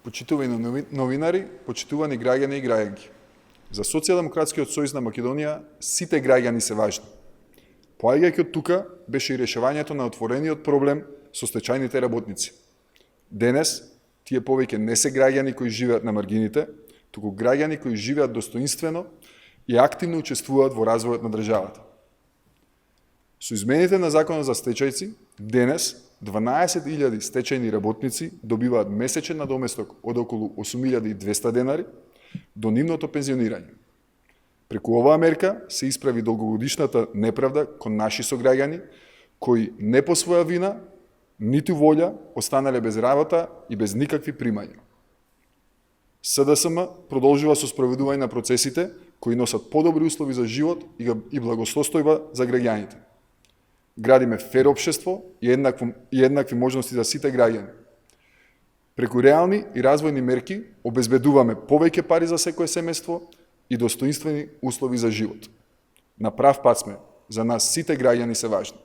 Почитувани новинари, почитувани граѓани и граѓанки. За Социјалдемократскиот сојуз на Македонија сите граѓани се важни. Поаѓајќи од тука беше и решавањето на отворениот проблем со стечајните работници. Денес тие повеќе не се граѓани кои живеат на маргините, туку граѓани кои живеат достоинствено и активно учествуваат во развојот на државата. Со измените на Законот за стечајци, денес 12.000 стечајни работници добиваат месечен надоместок од околу 8.200 денари до нивното пензионирање. Преку оваа мерка се исправи долгогодишната неправда кон наши сограѓани кои не по своја вина, ниту волја останале без работа и без никакви примања. СДСМ продолжува со спроведување на процесите кои носат подобри услови за живот и благосостојба за граѓаните. Градиме фер општество и еднакви можности за сите граѓани. Преку реални и развојни мерки обезбедуваме повеќе пари за секое семејство и достоинствени услови за живот. На прав пат сме, за нас сите граѓани се важни.